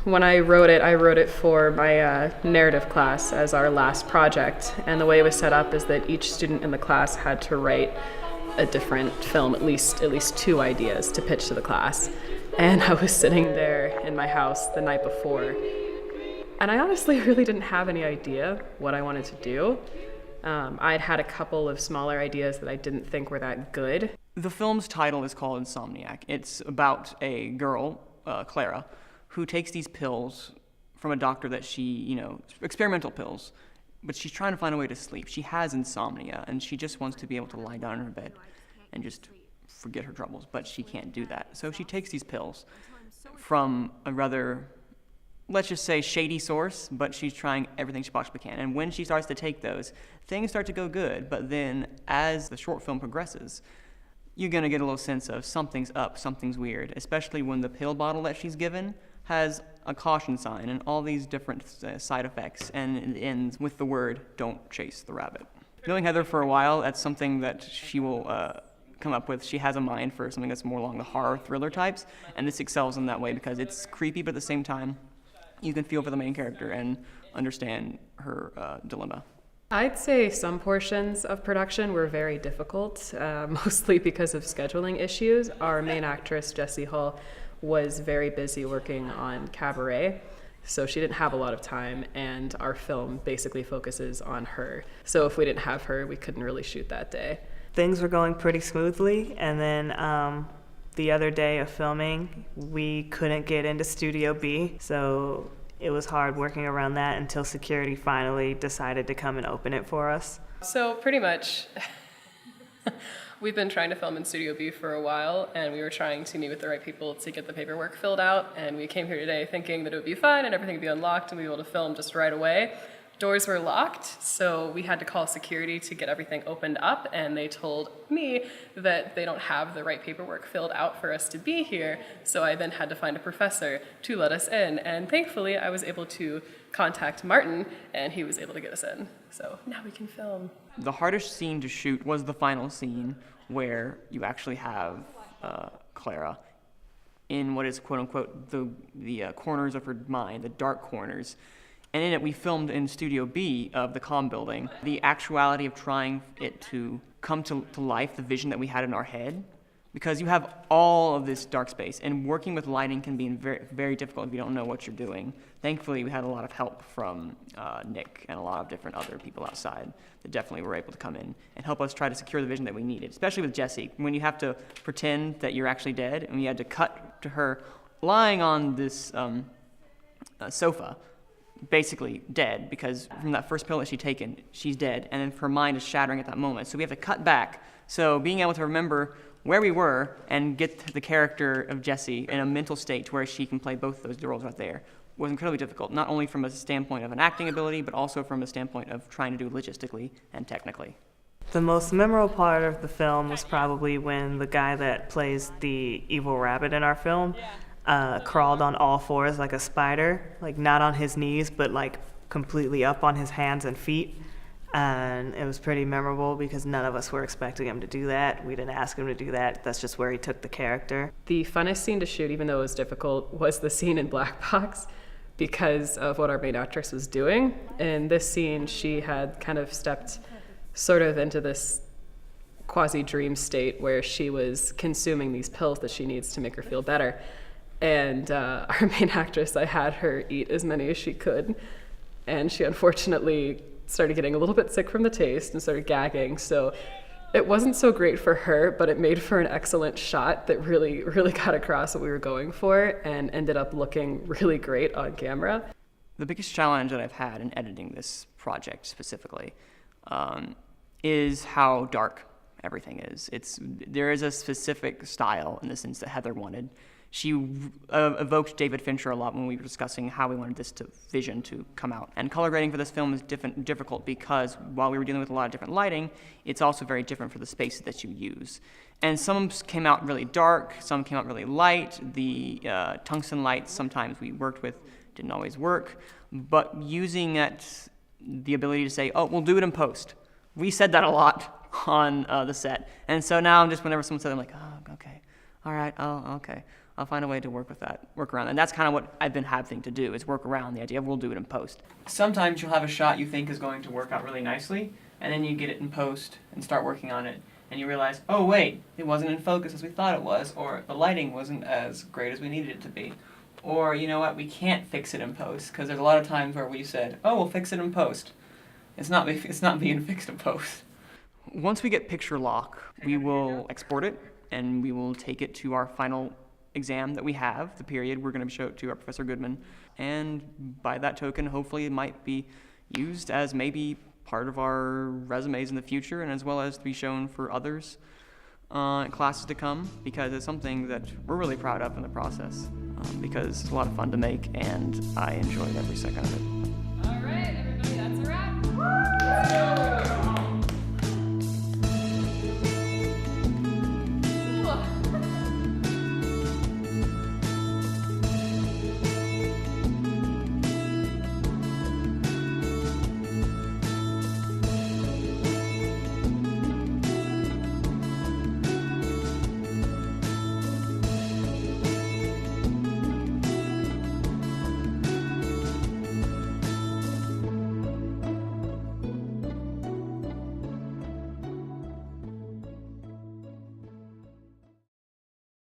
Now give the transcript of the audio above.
When I wrote it for my narrative class as our last project. And the way it was set up is that each student in the class had to write a different film, at least 2 ideas to pitch to the class. And I was sitting there in my house the night before, and I honestly really didn't have any idea what I wanted to do. I'd had a couple of smaller ideas that I didn't think were that good. The film's title is called Insomniac. It's about a girl, Clara, who takes these pills from a doctor that she, experimental pills, but she's trying to find a way to sleep. She has insomnia, and she just wants to be able to lie down in her bed and just forget her troubles, but she can't do that. So she takes these pills from a rather, let's just say, shady source, but she's trying everything she possibly can. And when she starts to take those, things start to go good, but then as the short film progresses, you're going to get a little sense of something's up, something's weird, especially when the pill bottle that she's given has a caution sign and all these different side effects, and it ends with the word, "Don't chase the rabbit." Knowing Heather for a while, that's something that she will come up with. She has a mind for something that's more along the horror thriller types, and this excels in that way because it's creepy, but at the same time, you can feel for the main character and understand her dilemma. I'd say some portions of production were very difficult, mostly because of scheduling issues. Our main actress, Jessie Hull, was very busy working on Cabaret, so she didn't have a lot of time, and our film basically focuses on her. So if we didn't have her, we couldn't really shoot that day. Things were going pretty smoothly, and then the other day of filming, we couldn't get into Studio B, so it was hard working around that until security finally decided to come and open it for us. So pretty much, we've been trying to film in Studio B for a while, and we were trying to meet with the right people to get the paperwork filled out, and we came here today thinking that it would be fine and everything would be unlocked and we'd be able to film just right away. Doors were locked, so we had to call security to get everything opened up, and they told me that they don't have the right paperwork filled out for us to be here, so I then had to find a professor to let us in, and thankfully I was able to contact Martin, and he was able to get us in. So now we can film. The hardest scene to shoot was the final scene where you actually have Clara in what is quote-unquote the corners of her mind, the dark corners. And in it, we filmed in Studio B of the comm building. The actuality of trying it to come to life, the vision that we had in our head, because you have all of this dark space, and working with lighting can be very, very difficult if you don't know what you're doing. Thankfully, we had a lot of help from Nick and a lot of different other people outside that definitely were able to come in and help us try to secure the vision that we needed, especially with Jessie. When you have to pretend that you're actually dead, and we had to cut to her lying on this sofa, basically dead, because from that first pill that she'd taken, she's dead, and then her mind is shattering at that moment. So we have to cut back. So being able to remember where we were and get the character of Jessie in a mental state to where she can play both those roles right there was incredibly difficult, not only from a standpoint of an acting ability, but also from a standpoint of trying to do logistically and technically. The most memorable part of the film was probably when the guy that plays the evil rabbit in our film crawled on all fours like a spider, like not on his knees, but like completely up on his hands and feet. And it was pretty memorable because none of us were expecting him to do that. We didn't ask him to do that. That's just where he took the character. The funnest scene to shoot, even though it was difficult, was the scene in Black Box because of what our main actress was doing. In this scene, she had kind of stepped sort of into this quasi-dream state where she was consuming these pills that she needs to make her feel better. And our main actress, I had her eat as many as she could, and she unfortunately started getting a little bit sick from the taste and started gagging. So it wasn't so great for her, but it made for an excellent shot that really, really got across what we were going for and ended up looking really great on camera. The biggest challenge that I've had in editing this project specifically is how dark everything is. There is a specific style in the sense that Heather wanted. She evoked David Fincher a lot when we were discussing how we wanted this vision to come out. And color grading for this film is difficult because while we were dealing with a lot of different lighting, it's also very different for the spaces that you use. And some came out really dark, some came out really light. The tungsten lights sometimes we worked with didn't always work, but using the ability to say, oh, we'll do it in post. We said that a lot on the set. And so now just whenever someone says, I'm like, oh, okay, all right, oh, okay. I'll find a way to work around. And that's kind of what I've been having to do, is work around the idea of we'll do it in post. Sometimes you'll have a shot you think is going to work out really nicely, and then you get it in post and start working on it, and you realize, oh wait, it wasn't in focus as we thought it was, or the lighting wasn't as great as we needed it to be. Or, you know what, we can't fix it in post, because there's a lot of times where we said, oh, we'll fix it in post. It's not being fixed in post. Once we get picture lock, we will export it, and we will take it to our final exam that we have, the period. We're going to show it to our Professor Goodman, and by that token, hopefully it might be used as maybe part of our resumes in the future, and as well as to be shown for others in classes to come, because it's something that we're really proud of in the process, because it's a lot of fun to make, and I enjoyed every second of it. All right, everybody.